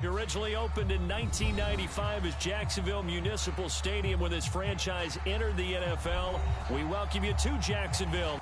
Originally opened in 1995 as Jacksonville Municipal Stadium when this franchise entered the NFL. We welcome you to Jacksonville.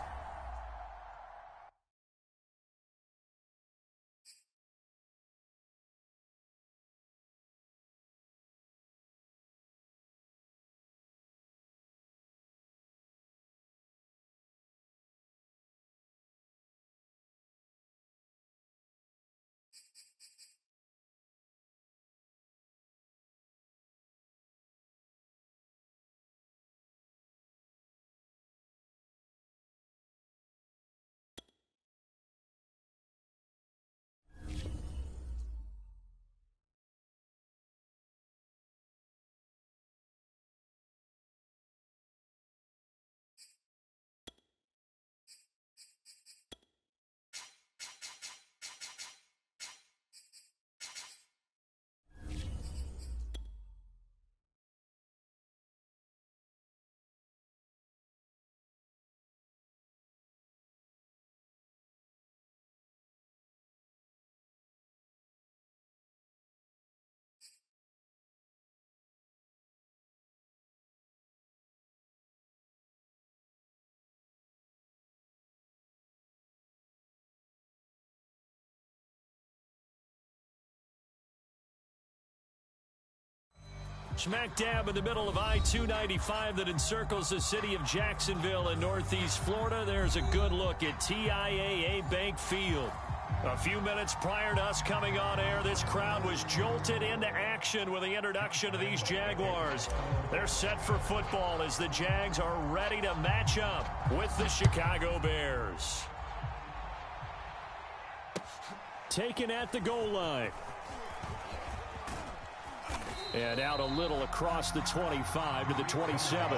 Smack dab in the middle of I-295 that encircles the city of Jacksonville in northeast Florida. There's a good look at TIAA Bank Field. A few minutes prior to us coming on air, this crowd was jolted into action with the introduction of these Jaguars. They're set for football as the Jags are ready to match up with the Chicago Bears. Taken at the goal line. And out a little across the 25 to the 27.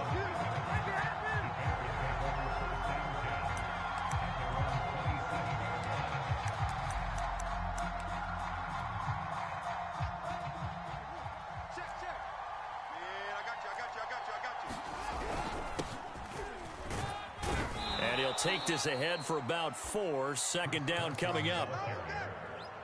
And he'll take this ahead for about 4. Second down coming up.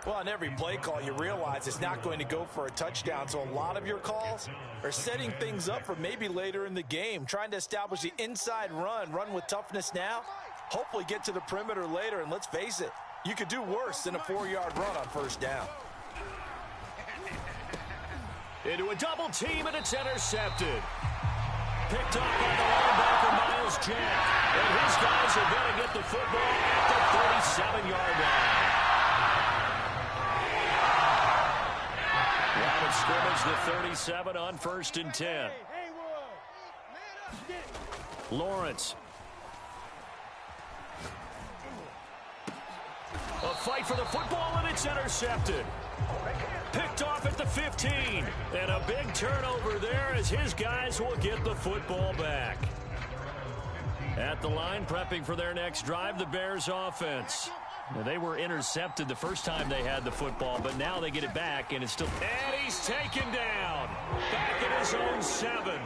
Well, on every play call, you realize it's not going to go for a touchdown, so a lot of your calls are setting things up for maybe later in the game, trying to establish the inside run with toughness now, hopefully get to the perimeter later, and let's face it, you could do worse than a 4-yard run on first down. Into a double team, and it's intercepted. Picked up by the linebacker, Miles Jack, and his guys are going to get the football at the 37-yard line. Line of scrimmage, the 37 on 1st and 10. Lawrence. A fight for the football, and it's intercepted. Picked off at the 15. And a big turnover there as his guys will get the football back. At the line, prepping for their next drive, the Bears offense. Now, they were intercepted the first time they had the football, but now they get it back, and it's still... And he's taken down. Back at his own 7.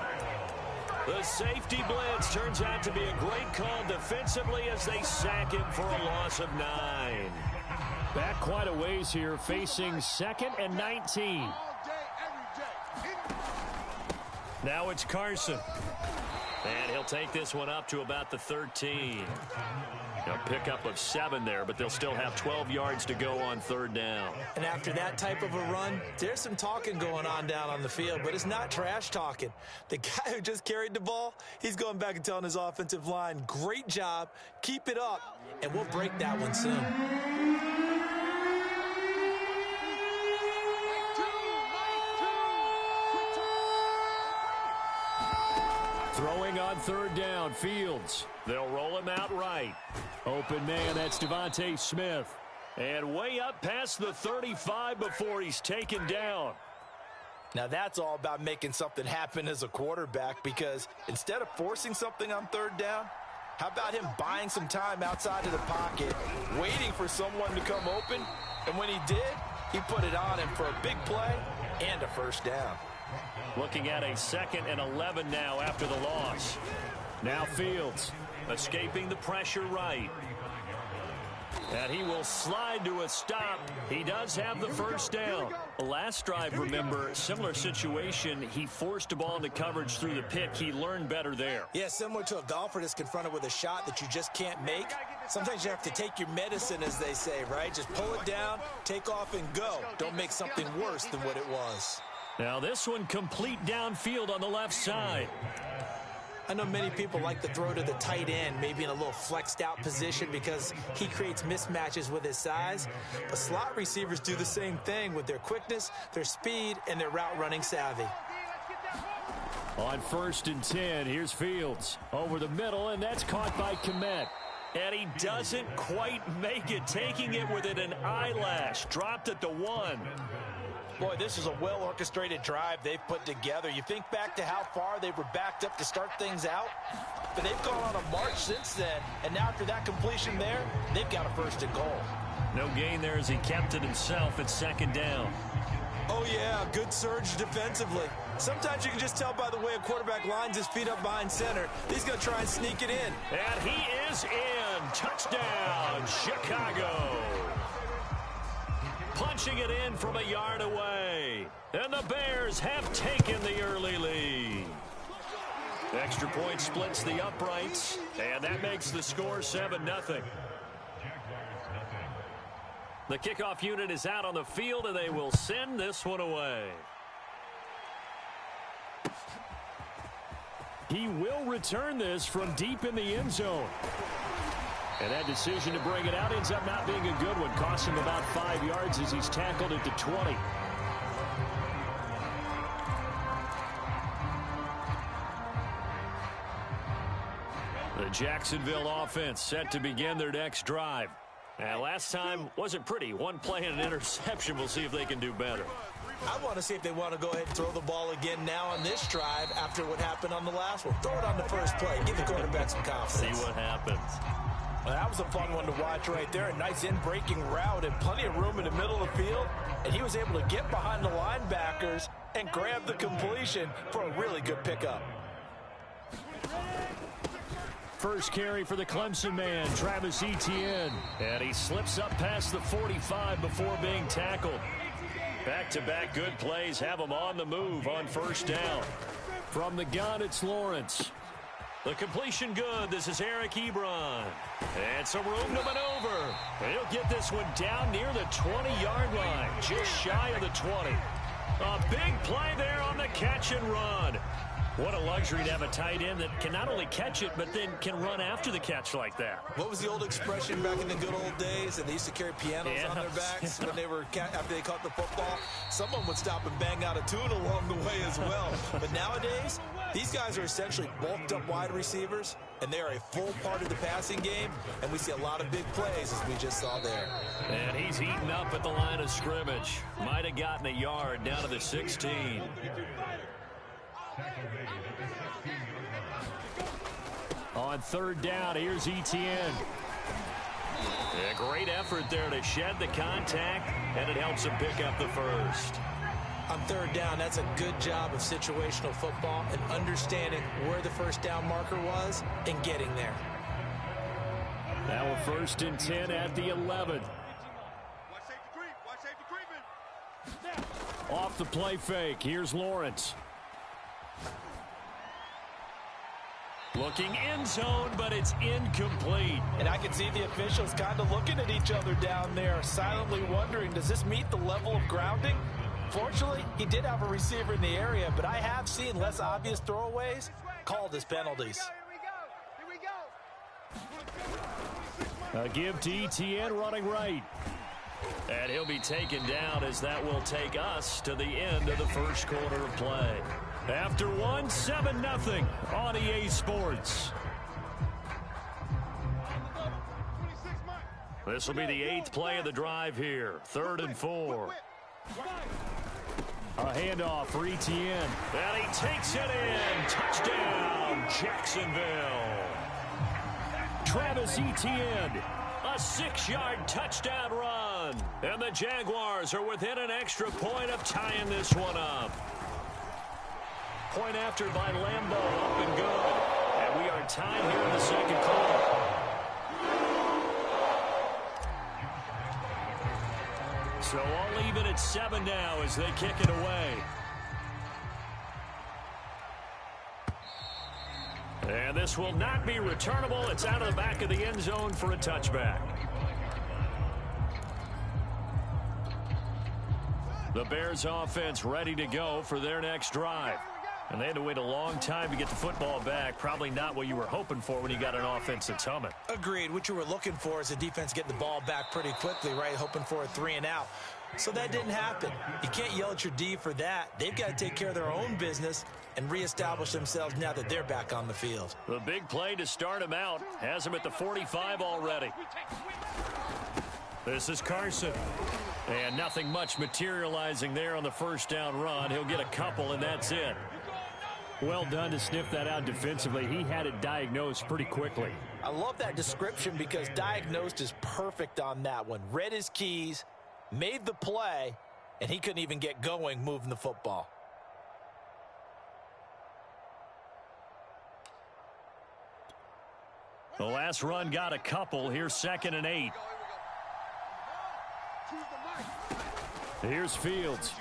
The safety blitz turns out to be a great call defensively as they sack him for a loss of 9. Back quite a ways here, facing 2nd and 19. Now it's Carson. And he'll take this one up to about the 13. A pickup of 7 there, but they'll still have 12 yards to go on 3rd down. And after that type of a run, there's some talking going on down on the field, but it's not trash talking. The guy who just carried the ball, he's going back and telling his offensive line, great job, keep it up, and we'll break that one soon. Throwing on 3rd down, Fields. They'll roll him out right. Open man, that's Devontae Smith. And way up past the 35 before he's taken down. Now that's all about making something happen as a quarterback, because instead of forcing something on 3rd down, how about him buying some time outside of the pocket, waiting for someone to come open, and when he did, he put it on him for a big play and a 1st down. Looking at a 2nd and 11 now after the loss. Now Fields escaping the pressure right. And he will slide to a stop. He does have the first down. The last drive, remember, similar situation. He forced a ball into coverage through the pick. He learned better there. Yeah, similar to a golfer that's confronted with a shot that you just can't make. Sometimes you have to take your medicine, as they say, right? Just pull it down, take off, and go. Don't make something worse than what it was. Now this one complete downfield on the left side. I know many people like to throw to the tight end, maybe in a little flexed out position because he creates mismatches with his size. But slot receivers do the same thing with their quickness, their speed, and their route running savvy. On 1st and 10, here's Fields. Over the middle, and that's caught by Kmet. And he doesn't quite make it, taking it within an eyelash. Dropped at the 1. Boy, this is a well-orchestrated drive they've put together. You think back to how far they were backed up to start things out, but they've gone on a march since then, and now after that completion there, they've got a 1st and goal. No gain there as he kept it himself at 2nd down. Oh, yeah, good surge defensively. Sometimes you can just tell by the way a quarterback lines his feet up behind center. He's going to try and sneak it in. And he is in. Touchdown, Chicago. Punching it in from a yard away. And the Bears have taken the early lead. Extra point splits the uprights, and that makes the score 7-0. The kickoff unit is out on the field, and they will send this one away. He will return this from deep in the end zone. And that decision to bring it out ends up not being a good one. Costs him about 5 yards as he's tackled at the 20. The Jacksonville offense set to begin their next drive. And last time wasn't pretty. One play and an interception. We'll see if they can do better. I want to see if they want to go ahead and throw the ball again now on this drive after what happened on the last one. Throw it on the first play. Give the quarterback some confidence. See what happens. Well, that was a fun one to watch right there. A nice in-breaking route and plenty of room in the middle of the field. And he was able to get behind the linebackers and grab the completion for a really good pickup. First carry for the Clemson man, Travis Etienne. And he slips up past the 45 before being tackled. Back-to-back good plays have him on the move on 1st down. From the gun, it's Lawrence. The completion good. This is Eric Ebron. And some room to maneuver. He'll get this one down near the 20-yard line, just shy of the 20. A big play there on the catch and run. What a luxury to have a tight end that can not only catch it, but then can run after the catch like that. What was the old expression back in the good old days? And they used to carry pianos on their backs when they were after they caught the football. Someone would stop and bang out a tune along the way as well. But nowadays, these guys are essentially bulked up wide receivers, and they are a full part of the passing game. And we see a lot of big plays, as we just saw there. And he's eaten up at the line of scrimmage. Might have gotten a yard down to the 16. On 3rd down, here's Etienne. A great effort there to shed the contact, and it helps him pick up the first. On 3rd down, that's a good job of situational football and understanding where the 1st down marker was and getting there. Now a 1st and 10 at the 11. Off the play fake, here's Lawrence. Looking end zone, but it's incomplete. And I can see the officials kind of looking at each other down there, silently wondering, does this meet the level of grounding? Fortunately, he did have a receiver in the area, but I have seen less obvious throwaways called as penalties. A give to Etienne running right. And he'll be taken down as that will take us to the end of the 1st quarter of play. After 7-0 on EA Sports. This will be the 8th play of the drive here. 3rd and 4. A handoff for Etienne. And he takes it in. Touchdown, Jacksonville. Travis Etienne. A 6-yard touchdown run. And the Jaguars are within an extra point of tying this one up. Point after by Lambeau, up and good. And we are tied here in the 2nd quarter. So all even at 7 now as they kick it away. And this will not be returnable. It's out of the back of the end zone for a touchback. The Bears offense ready to go for their next drive. And they had to wait a long time to get the football back. Probably not what you were hoping for when you got an offense that's humming. Agreed. What you were looking for is the defense getting the ball back pretty quickly, right? Hoping for a 3 and out. So that didn't happen. You can't yell at your D for that. They've got to take care of their own business and reestablish themselves now that they're back on the field. The big play to start him out has him at the 45 already. This is Carson. And nothing much materializing there on the first down run. He'll get a couple, and that's it. Well done to sniff that out defensively. He had it diagnosed pretty quickly. I love that description because diagnosed is perfect on that one. Read his keys, made the play, and he couldn't even get going moving the football. The last run got a couple. Here's 2nd and 8. Here's Fields.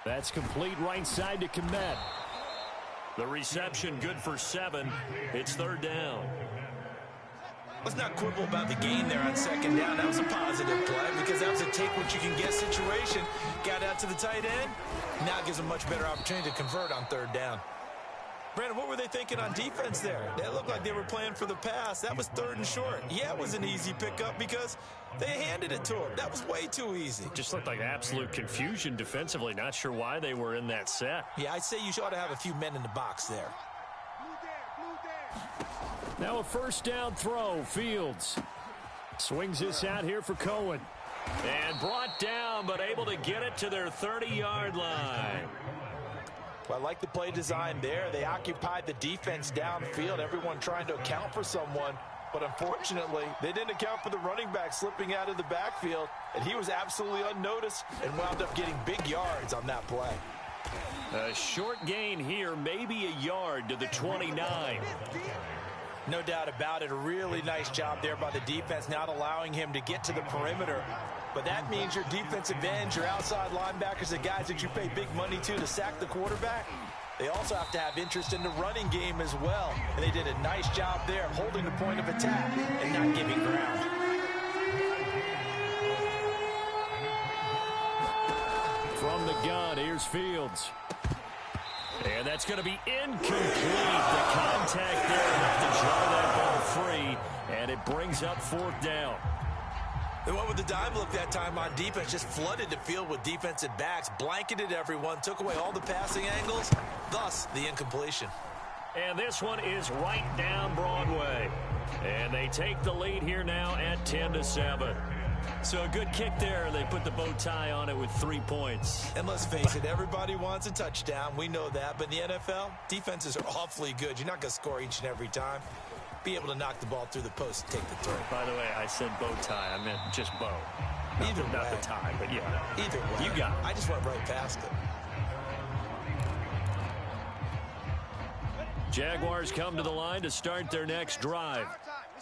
That's complete right side to Kmet. The reception good for 7. It's 3rd down. Let's not quibble about the gain there on 2nd down. That was a positive play because that was a take-what-you-can-get situation. Got out to the tight end. Now gives a much better opportunity to convert on 3rd down. Brandon, what were they thinking on defense there? They looked like they were playing for the pass. That was 3rd and short. Yeah, it was an easy pickup because they handed it to him. That was way too easy. Just looked like absolute confusion defensively. Not sure why they were in that set. Yeah, I'd say you ought to have a few men in the box there. Now a 1st down throw. Fields swings this out here for Cohen. And brought down, but able to get it to their 30-yard line. Well, I like the play design there. They occupied the defense downfield, everyone trying to account for someone. But unfortunately, they didn't account for the running back slipping out of the backfield, and he was absolutely unnoticed and wound up getting big yards on that play. A short gain here, maybe a yard to the 29. No doubt about it. A really nice job there by the defense, not allowing him to get to the perimeter. But that means your defensive ends, your outside linebackers, the guys that you pay big money to sack the quarterback, they also have to have interest in the running game as well. And they did a nice job there of holding the point of attack and not giving ground. From the gun, here's Fields. And that's going to be incomplete. The contact there enough to draw that ball free, and it brings up 4th down. They went with the dime look that time on defense, just flooded the field with defensive backs, blanketed everyone, took away all the passing angles, thus the incompletion. And this one is right down Broadway. And they take the lead here now at 10-7. So a good kick there, and they put the bow tie on it with 3 points. And let's face it, everybody wants a touchdown. We know that. But in the NFL, defenses are awfully good. You're not going to score each and every time. Be able to knock the ball through the post and take the throw. By the way, I said bow tie. I meant just bow. Either way. Not the tie, but yeah. Either way. You got it. I just went right past it. Jaguars come to the line to start their next drive.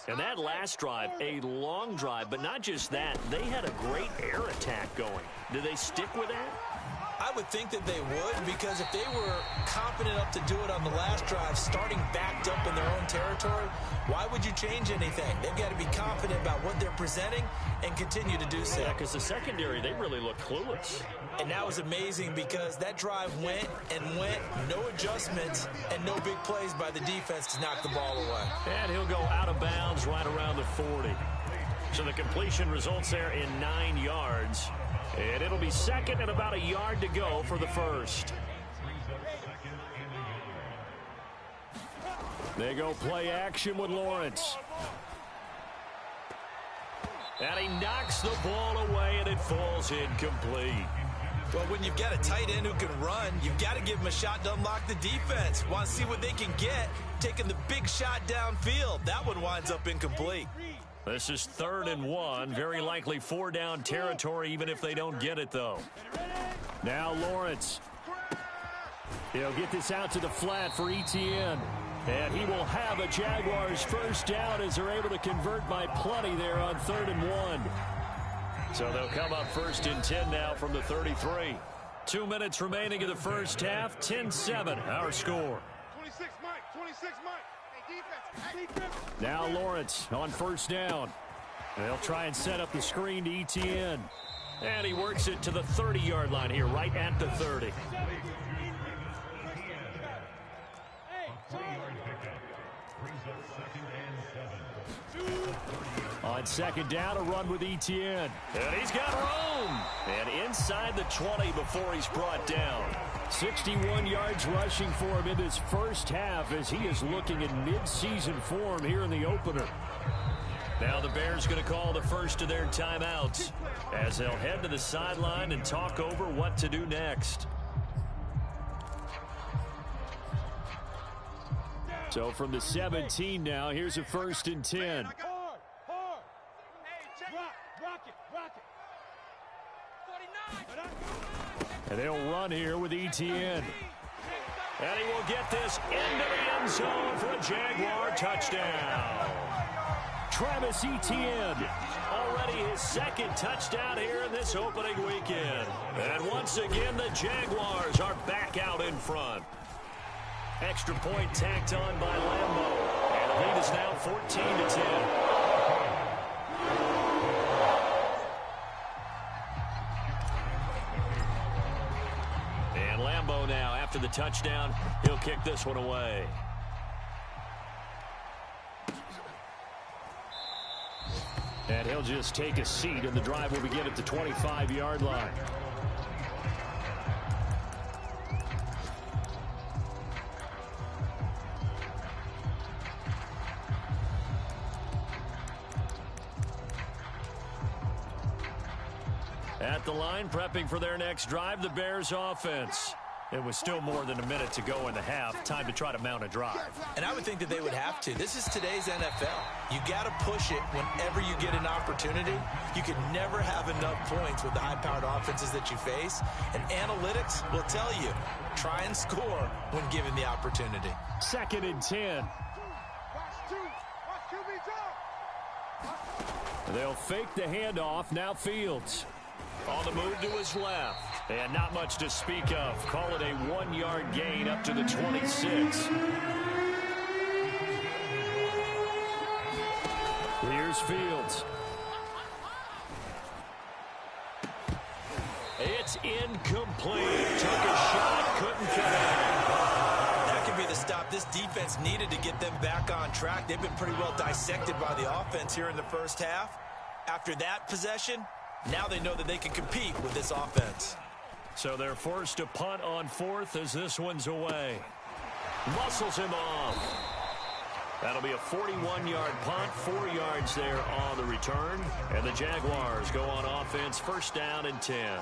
And that last drive, a long drive, but not just that. They had a great air attack going. Do they stick with that? I would think that they would, because if they were confident enough to do it on the last drive, starting backed up in their own territory, why would you change anything? They've got to be confident about what they're presenting and continue to do so. Yeah, because the secondary, they really look clueless. And that was amazing because that drive went and went, no adjustments, and no big plays by the defense to knock the ball away. And he'll go out of bounds right around the 40. So the completion results there in 9 yards. And it'll be 2nd and about a yard to go for the 1st. They go play action with Lawrence. And he knocks the ball away, and it falls incomplete. Well, when you've got a tight end who can run, you've got to give him a shot to unlock the defense. Want to see what they can get, taking the big shot downfield. That one winds up incomplete. This is 3rd and 1. Very likely 4-down territory, even if they don't get it, though. Now Lawrence. He'll get this out to the flat for Etienne. And he will have a Jaguars 1st down as they're able to convert by plenty there on 3rd and 1. So they'll come up first and 10 now from the 33. 2 minutes remaining in the first half. 10-7, our score. 26, Mike. 26, Mike. Hey, defense. Now Lawrence on first down. They'll try and set up the screen to ETN. And he works it to the 30-yard line here, right at the 30. On second down, a run with ETN. And he's got room. And inside the 20 before he's brought down. 61 yards rushing for him in this first half as he is looking in mid-season form here in the opener. Now the Bears going to call the first of their timeouts as they'll head to the sideline and talk over what to do next. So from the 17 now, here's a first and 10. And they'll run here with ETN. And he will get this into the end zone for a Jaguar touchdown. Travis Etienne, already his second touchdown here in this opening weekend. And once again, the Jaguars are back out in front. Extra point tacked on by Lambo. And the lead is now 14-10. And Lambo now, after the touchdown, he'll kick this one away. And he'll just take a seat, and the drive will begin at the 25-yard line. At the line, prepping for their next drive, the Bears offense. It was still more than a minute to go in the half. Time to try to mount a drive. And I would think that they would have to. This is today's NFL. You got to push it whenever you get an opportunity. You can never have enough points with the high-powered offenses that you face. And analytics will tell you, try and score when given the opportunity. Second and 10. They'll fake the handoff. Now Fields. On the move to his left. And not much to speak of. Call it a 1-yard gain up to the 26. Here's Fields. It's incomplete. Took a shot, couldn't connect. That could be the stop this defense needed to get them back on track. They've been pretty well dissected by the offense here in the first half. After that possession, now they know that they can compete with this offense. So they're forced to punt on fourth as this one's away. Muscles him off. That'll be a 41-yard punt, 4 yards there on the return. And the Jaguars go on offense, first down and 10.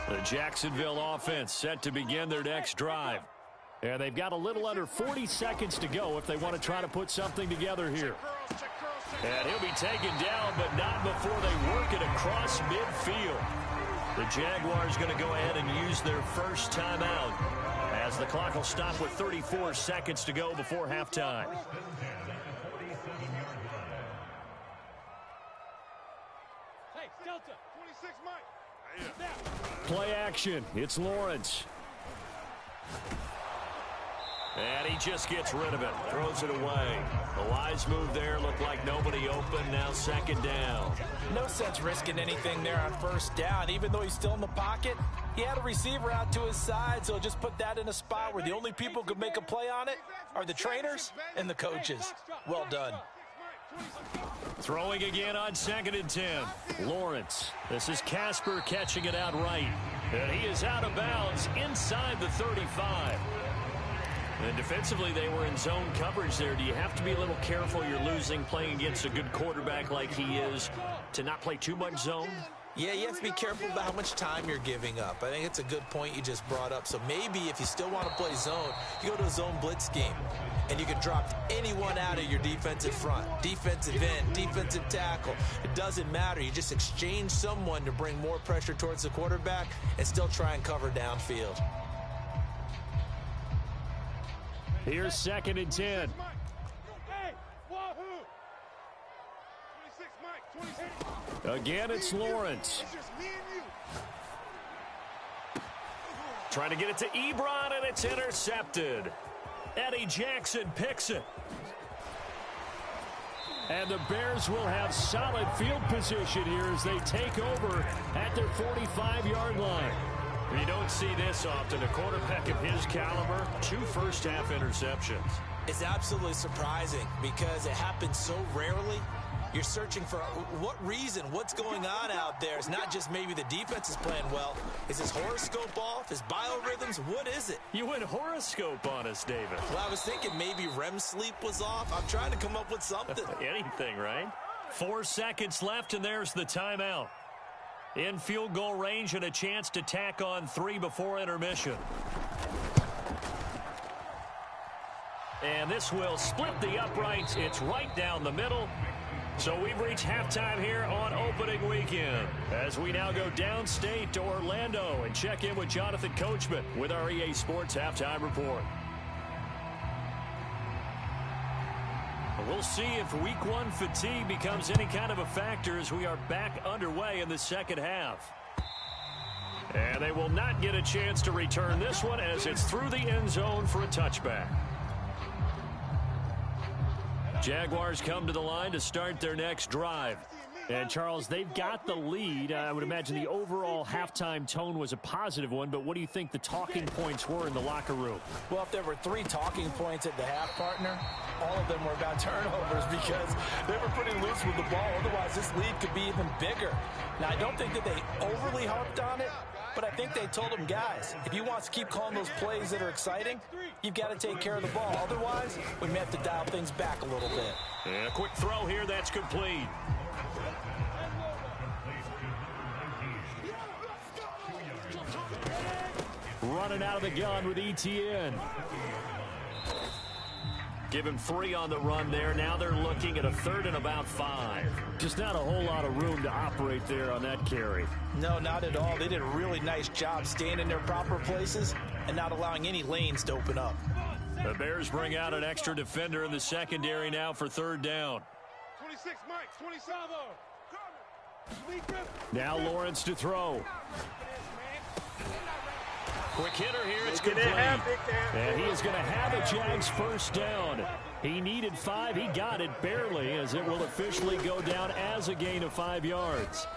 The Jacksonville offense set to begin their next drive. And they've got a little under 40 seconds to go if they want to try to put something together here. And he'll be taken down, but not before they work it across midfield. The Jaguars going to go ahead and use their first timeout as the clock will stop with 34 seconds to go before halftime. Hey, Delta, 26, Mike. Play action. It's Lawrence. And he just gets rid of it. Throws it away. A wise move there. Looked like nobody open. Now second down. No sense risking anything there on first down. Even though he's still in the pocket, he had a receiver out to his side, so just put that in a spot where the only people who could make a play on it are the trainers and the coaches. Well done. Throwing again on second and 10. Lawrence. This is Casper catching it outright. And he is out of bounds inside the 35. And defensively, they were in zone coverage there. Do you have to be a little careful? You're losing playing against a good quarterback like he is to not play too much zone? Yeah, you have to be careful about how much time you're giving up. I think it's a good point you just brought up. So maybe if you still want to play zone, you go to a zone blitz scheme. And you can drop anyone out of your defensive front. Defensive end, defensive tackle. It doesn't matter. You just exchange someone to bring more pressure towards the quarterback and still try and cover downfield. Here's 2nd and 10. Hey, wahoo! 26, Mike, 26. Again, it's Lawrence. It's just me and you. Trying to get it to Ebron, and it's intercepted. Eddie Jackson picks it. And the Bears will have solid field position here as they take over at their 45-yard line. You don't see this often. A quarterback of his caliber, 2 first-half interceptions. It's absolutely surprising because it happens so rarely. You're searching for what reason, what's going on out there. It's not just maybe the defense is playing well. Is his horoscope off? His biorhythms? What is it? You went horoscope on us, David. Well, I was thinking maybe REM sleep was off. I'm trying to come up with something. Anything, right? 4 seconds left, and there's the timeout. In field goal range and a chance to tack on 3 before intermission. And this will split the uprights. It's right down the middle. So we've reached halftime here on opening weekend as we now go downstate to Orlando and check in with Jonathan Coachman with our EA Sports Halftime Report. We'll see if week 1 fatigue becomes any kind of a factor as we are back underway in the second half. And they will not get a chance to return this one as it's through the end zone for a touchback. Jaguars come to the line to start their next drive. And, Charles, they've got the lead. I would imagine the overall halftime tone was a positive one, but what do you think the talking points were in the locker room? Well, if there were 3 talking points at the half, partner, all of them were about turnovers because they were pretty loose with the ball. Otherwise, this lead could be even bigger. Now, I don't think that they overly harped on it, but I think they told them, guys, if you want to keep calling those plays that are exciting, you've got to take care of the ball. Otherwise, we may have to dial things back a little bit. And a quick throw here, that's complete. Running out of the gun with ETN. Give him 3 on the run there. Now they're looking at a 3rd and about 5. Just not a whole lot of room to operate there on that carry. No, not at all. They did a really nice job staying in their proper places and not allowing any lanes to open up. The Bears bring out an extra defender in the secondary now for 3rd down. 26, Mike, 27. Now Lawrence to throw. Quick hitter here, it's complete. And he is going to have a Jags first down. He needed 5, he got it barely as it will officially go down as a gain of 5 yards.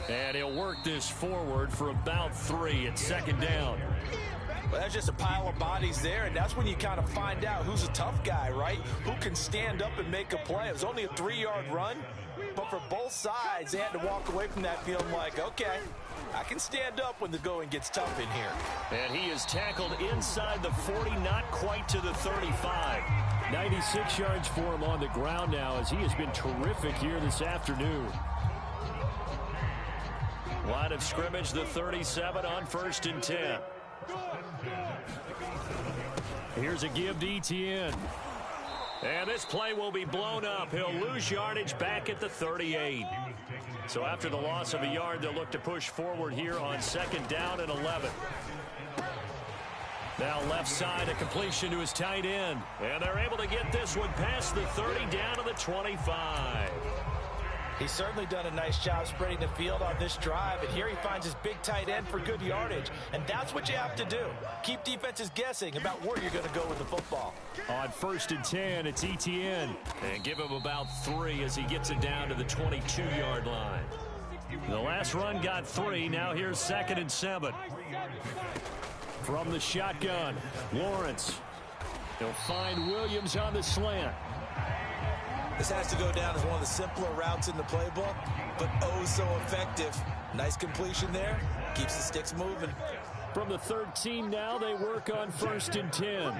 And he'll work this forward for about 3 at 2nd down. Well, that's just a pile of bodies there, and that's when you kind of find out who's a tough guy, right? Who can stand up and make a play. It was only a 3-yard run, but for both sides, they had to walk away from that feeling like, okay, I can stand up when the going gets tough in here. And he is tackled inside the 40, not quite to the 35. 96 yards for him on the ground now as he has been terrific here this afternoon. Line of scrimmage, the 37 on 1st and 10. Here's a give to ETN. And this play will be blown up. He'll lose yardage back at the 38. So after the loss of a yard, they'll look to push forward here on 2nd down and 11. Now left side, a completion to his tight end. And they're able to get this one past the 30 down to the 25. He's certainly done a nice job spreading the field on this drive, and here he finds his big tight end for good yardage, and that's what you have to do. Keep defenses guessing about where you're going to go with the football. On 1st and 10, it's ETN, and give him about 3 as he gets it down to the 22-yard line. The last run got 3, now here's 2nd and 7. From the shotgun, Lawrence. He'll find Williams on the slant. This has to go down as one of the simpler routes in the playbook, but oh so effective. Nice completion there. Keeps the sticks moving. From the 13 now, they work on 1st and 10.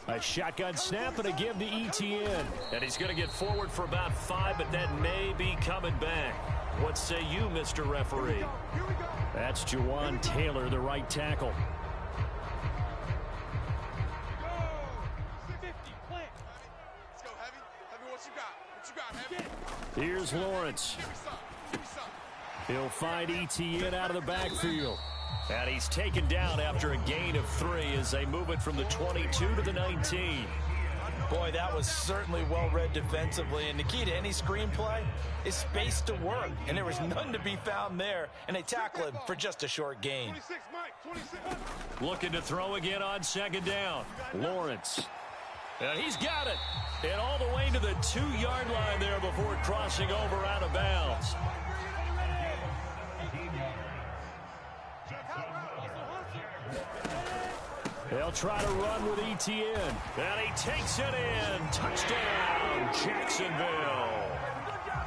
A shotgun snap and a give to ETN. And he's going to get forward for about 5, but that may be coming back. What say you, Mr. Referee? That's Jawan Taylor, the right tackle. Here's Lawrence. He'll find ETN out of the backfield. And he's taken down after a gain of 3 as they move it from the 22 to the 19. Boy, that was certainly well-read defensively. And the key to any screenplay is space to work. And there was none to be found there. And they tackle him for just a short gain. 26, Mike. 26. Looking to throw again on second down. Lawrence. And he's got it. And all the way to the 2-yard line there before crossing over out of bounds. They'll try to run with Etienne. And he takes it in. Touchdown, Jacksonville.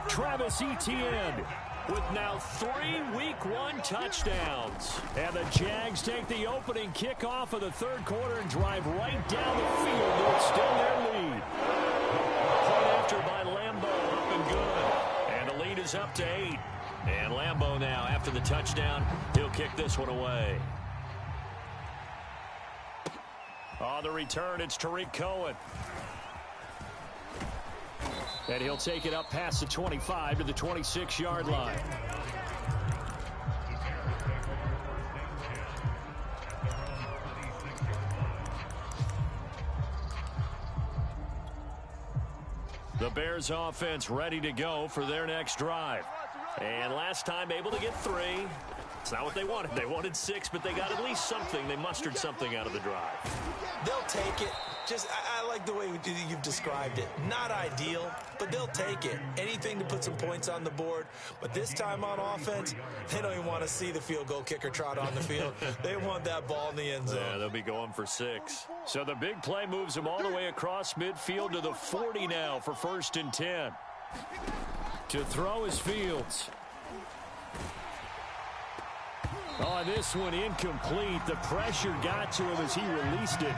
Travis Etienne with now 3 Week 1 touchdowns. And the Jags take the opening kickoff of the third quarter and drive right down the field to extend their lead. Point after by Lambeau, up and good. And the lead is up to 8. And Lambeau now, after the touchdown, he'll kick this one away. On the return, it's Tariq Cohen. And he'll take it up past the 25 to the 26-yard line. The Bears offense ready to go for their next drive. And last time able to get 3. It's not what they wanted. They wanted 6, but they got at least something. They mustered something out of the drive. They'll take it. I like the way you've described it. Not ideal, but they'll take it. Anything to put some points on the board. But this time on offense, they don't even want to see the field goal kicker trot on the field. They want that ball in the end zone. Yeah, they'll be going for 6. So the big play moves them all the way across midfield to the 40 now for 1st and 10. To throw is Fields. Oh, this one incomplete. The pressure got to him as he released it.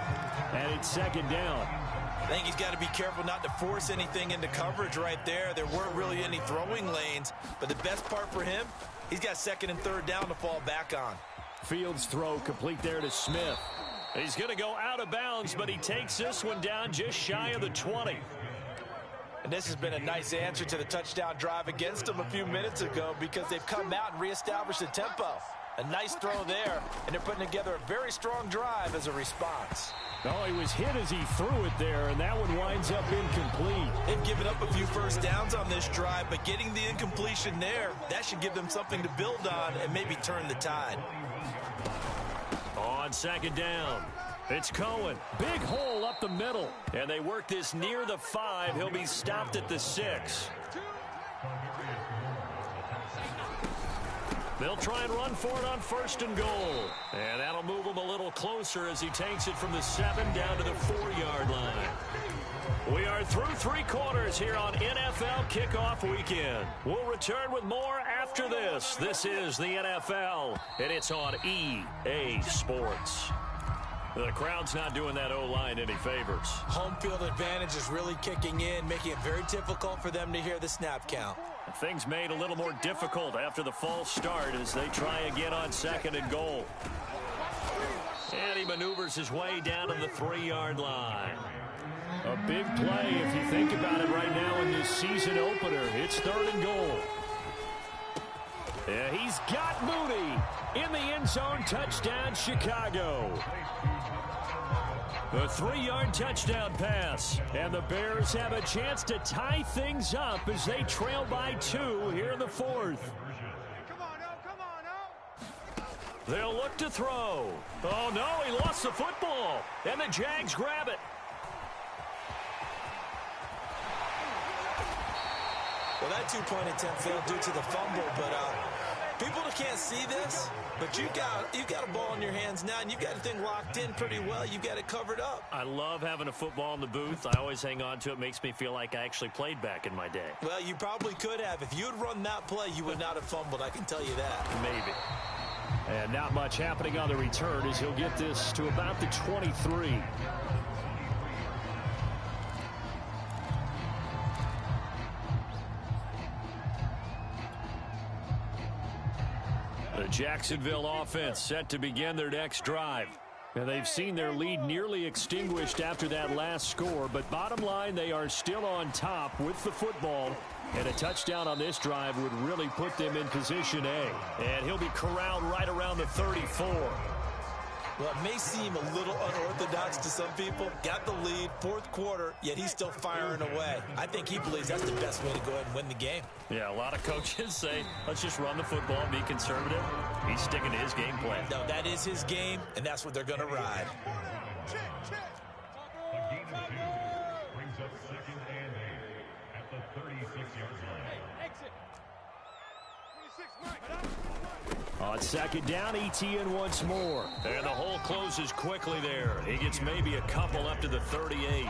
And it's 2nd down. I think he's got to be careful not to force anything into coverage right there. There weren't really any throwing lanes. But the best part for him, he's got 2nd and 3rd down to fall back on. Fields throw complete there to Smith. He's going to go out of bounds, but he takes this one down just shy of the 20. And this has been a nice answer to the touchdown drive against them a few minutes ago because they've come out and reestablished the tempo. A nice throw there, and they're putting together a very strong drive as a response. Oh, he was hit as he threw it there, and that one winds up incomplete. They've given up a few first downs on this drive, but getting the incompletion there, that should give them something to build on and maybe turn the tide. On 2nd down, it's Cohen. Big hole up the middle, and they work this near the 5. He'll be stopped at the 6. They'll try and run for it on 1st and goal. And that'll move him a little closer as he takes it from the 7 down to the 4-yard line. We are through 3 quarters here on NFL Kickoff Weekend. We'll return with more after this. This is the NFL, and it's on EA Sports. The crowd's not doing that O-line any favors. Home field advantage is really kicking in, making it very difficult for them to hear the snap count. Things made a little more difficult after the false start as they try again on 2nd and goal. And he maneuvers his way down to the 3-yard line. A big play if you think about it right now in this season opener. It's 3rd and goal. Yeah, he's got Mooney in the end zone. Touchdown, Chicago. A 3-yard touchdown pass. And the Bears have a chance to tie things up as they trail by 2 here in the 4th. Come on, no, come on, no. They'll look to throw. Oh, no, he lost the football. And the Jags grab it. Well, that 2-point attempt failed due to the fumble, but people can't see this, but you've got a ball in your hands now, and you've got the thing locked in pretty well. You've got it covered up. I love having a football in the booth. I always hang on to it. Makes me feel like I actually played back in my day. Well, you probably could have. If you had run that play, you would not have fumbled. I can tell you that. Maybe. And not much happening on the return as he'll get this to about the 23. The Jacksonville offense set to begin their next drive. And they've seen their lead nearly extinguished after that last score. But bottom line, they are still on top with the football. And a touchdown on this drive would really put them in position A. And he'll be corralled right around the 34. Well, it may seem a little unorthodox to some people. Got the lead, fourth quarter, yet he's still firing away. I think he believes that's the best way to go ahead and win the game. Yeah, a lot of coaches say, let's just run the football and be conservative. He's sticking to his game plan. No, that is his game, and that's what they're going to ride. Brings up second and 8 at the 36-yard line. Exit. 26, Mike. On second down, ETN once more. And the hole closes quickly there. He gets maybe a couple up to the 38.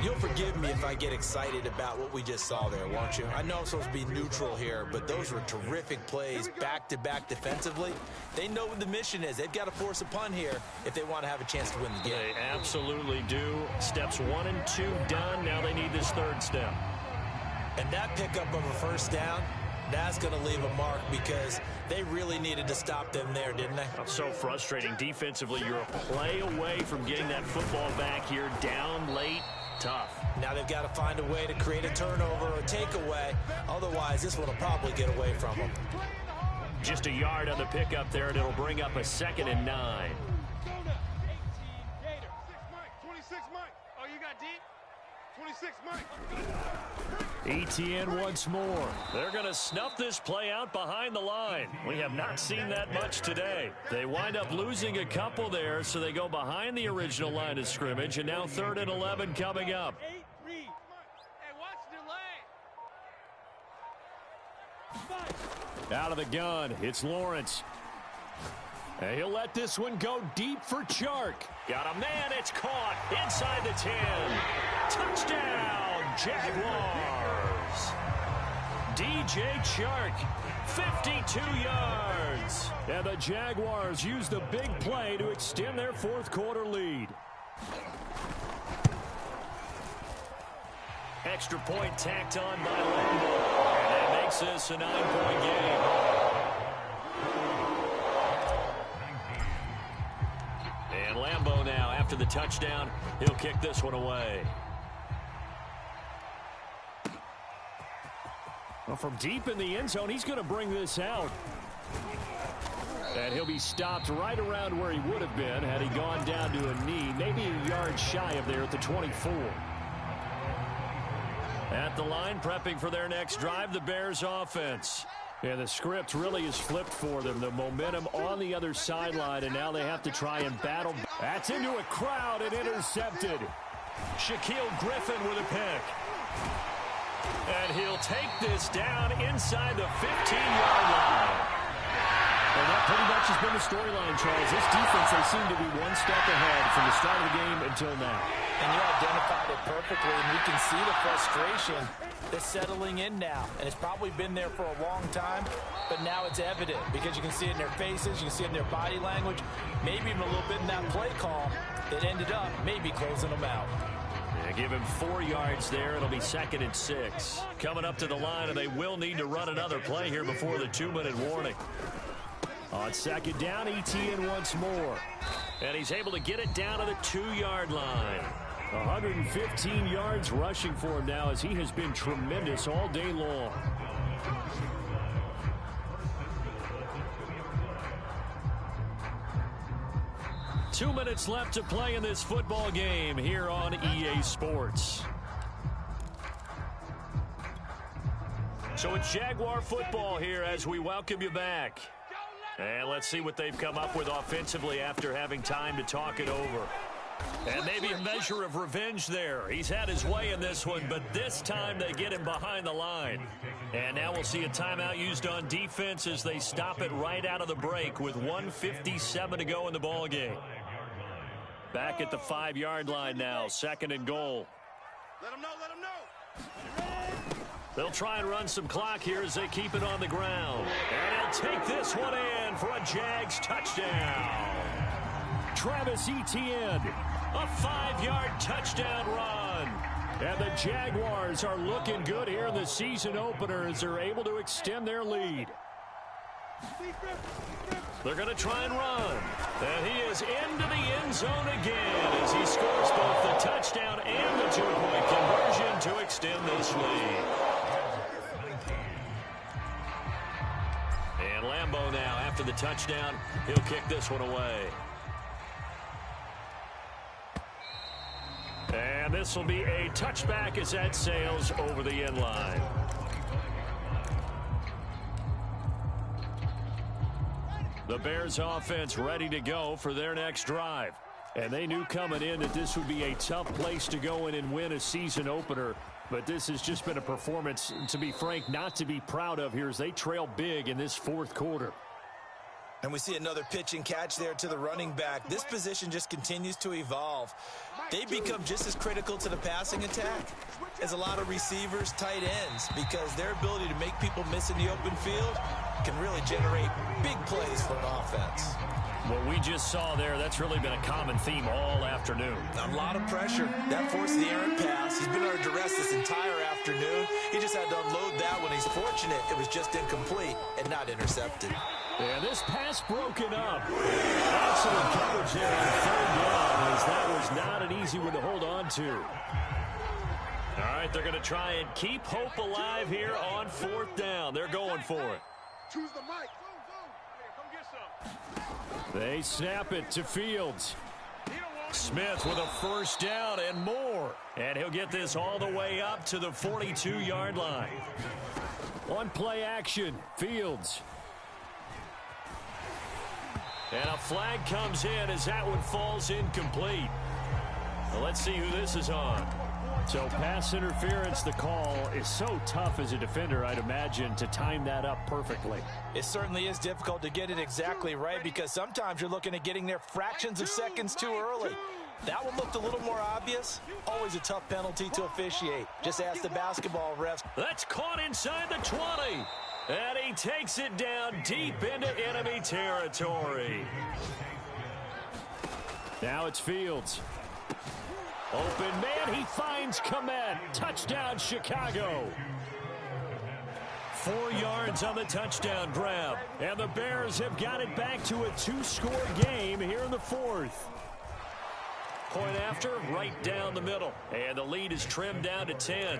You'll forgive me if I get excited about what we just saw there, won't you? I know I'm supposed to be neutral here, but those were terrific plays back-to-back defensively. They know what the mission is. They've got to force a punt here if they want to have a chance to win the game. They absolutely do. Steps 1 and 2 done. Now they need this third step. And that pickup of a first down, that's going to leave a mark because they really needed to stop them there, didn't they? So frustrating. Defensively, you're a play away from getting that football back here. Down late, tough. Now they've got to find a way to create a turnover or takeaway. Otherwise, this one will probably get away from them. Just a yard on the pickup there, and it'll bring up a 2nd and 9. 26, Mike. Oh, you got deep? 26, Mike. ETN once more. They're going to snuff this play out behind the line. We have not seen that much today. They wind up losing a couple there, so they go behind the original line of scrimmage, and now 3rd and 11 coming up. Hey, watch the delay. Out of the gun, it's Lawrence. And he'll let this one go deep for Chark. Got a man, it's caught inside the 10. Touchdown, Jaguars. DJ Chark, 52 yards. And the Jaguars use the big play to extend their fourth quarter lead. Extra point tacked on by Lambo. And that makes this a 9-point game. And Lambo now, after the touchdown, he'll kick this one away. Well, from deep in the end zone, he's going to bring this out. And he'll be stopped right around where he would have been had he gone down to a knee, maybe a yard shy of there at the 24. At the line, prepping for their next drive, the Bears offense. And the script really is flipped for them. The momentum on the other sideline, and now they have to try and battle. That's into a crowd and intercepted. Shaquille Griffin with a pick. And he'll take this down inside the 15-yard line. And that pretty much has been the storyline, Charles. This defense, they seem to be one step ahead from the start of the game until now. And you identified it perfectly, and we can see the frustration that's settling in now. And it's probably been there for a long time, but now it's evident because you can see it in their faces, you can see it in their body language, maybe even a little bit in that play call that ended up maybe closing them out. Yeah, give him 4 yards there. It'll be 2nd and 6. Coming up to the line, and they will need to run another play here before the 2-minute warning. On second down, ETN once more. And he's able to get it down to the 2-yard line. 115 yards rushing for him now as he has been tremendous all day long. Two minutes left to play in this football game here on EA Sports. So it's Jaguar football here as we welcome you back. And let's see what they've come up with offensively after having time to talk it over. And maybe a measure of revenge there. He's had his way in this one, but this time they get him behind the line. And now we'll see a timeout used on defense as they stop it right out of the break with 1:57 to go in the ball game. Back at the 5-yard line now, 2nd and goal. Let him know, let him know. They'll try and run some clock here as they keep it on the ground. And he'll take this one in for a Jags touchdown. Travis Etienne, a 5-yard touchdown run. And the Jaguars are looking good here in the season opener as they're able to extend their lead. Defense. They're going to try and run. And he is into the end zone again as he scores both the touchdown and the two-point conversion to extend this lead. And Lambeau now, after the touchdown, he'll kick this one away. And this will be a touchback as that sails over the end line. The Bears offense ready to go for their next drive. And they knew coming in that this would be a tough place to go in and win a season opener. But this has just been a performance, to be frank, not to be proud of here as they trail big in this fourth quarter. And we see another pitch and catch there to the running back. This position just continues to evolve. They become just as critical to the passing attack as a lot of receivers, tight ends, because their ability to make people miss in the open field can really generate big plays for an offense. What we just saw there, that's really been a common theme all afternoon. A lot of pressure. That forced the errant pass. He's been under duress this entire afternoon. He just had to unload that when he's fortunate it was just incomplete and not intercepted. And this pass broken up. Excellent coverage there on third down, as that was not an easy one to hold on to. All right, they're going to try and keep hope alive here on fourth down. They're going for it. Choose the mic. Come get some. They snap it to Fields. Smith with a first down and more. And he'll get this all the way up to the 42-yard line. On play action, Fields. And a flag comes in as that one falls incomplete. Well, let's see who this is on. So pass interference, the call is so tough as a defender, I'd imagine, to time that up perfectly. It certainly is difficult to get it exactly right because sometimes you're looking at getting there fractions of seconds too early. That one looked a little more obvious. Always a tough penalty to officiate. Just ask the basketball refs. That's caught inside the 20. And he takes it down deep into enemy territory. Now it's Fields. Open man, he finds Komet. Touchdown, Chicago. 4 yards on the touchdown grab. And the Bears have got it back to a 2-score game here in the fourth. Point after, right down the middle. And the lead is trimmed down to 10.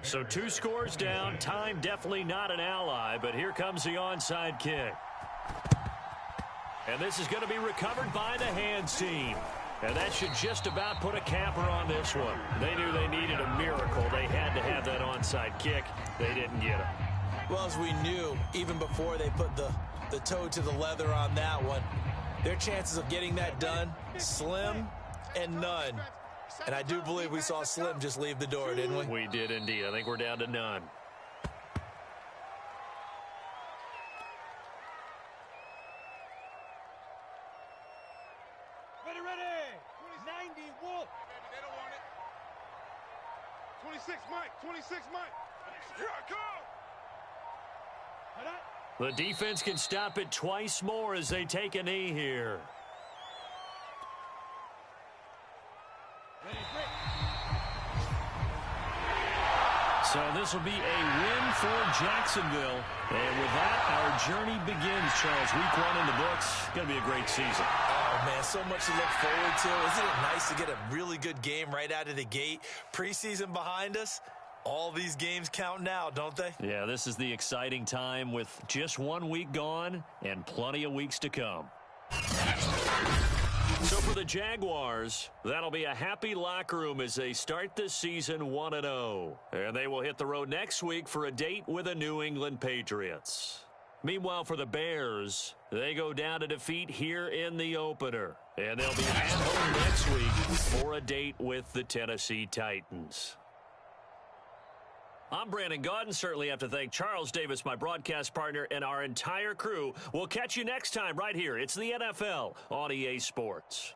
So 2 scores down. Time definitely not an ally, but here comes the onside kick. And this is going to be recovered by the hands team. And that should just about put a capper on this one. They knew they needed a miracle. They had to have that onside kick. They didn't get it. Well, as we knew, even before they put the toe to the leather on that one, their chances of getting that done, slim and none. And I do believe we saw Slim just leave the door, didn't we? We did indeed. I think we're down to none. Ready. 90, Wolf. They don't want it. 26, Mike. 26, Mike. Here I come. The defense can stop it twice more as they take a knee here. So this will be a win for Jacksonville. And with that, our journey begins, Charles. Week 1 in the books. Going to be a great season. Oh, man, so much to look forward to. Isn't it nice to get a really good game right out of the gate? Preseason behind us. All these games count now, don't they? Yeah, this is the exciting time with just 1 week gone and plenty of weeks to come. So for the Jaguars, that'll be a happy locker room as they start this season 1-0. And they will hit the road next week for a date with the New England Patriots. Meanwhile, for the Bears, they go down to defeat here in the opener. And they'll be at home next week for a date with the Tennessee Titans. I'm Brandon Gaudin. Certainly have to thank Charles Davis, my broadcast partner, and our entire crew. We'll catch you next time right here. It's the NFL on EA Sports.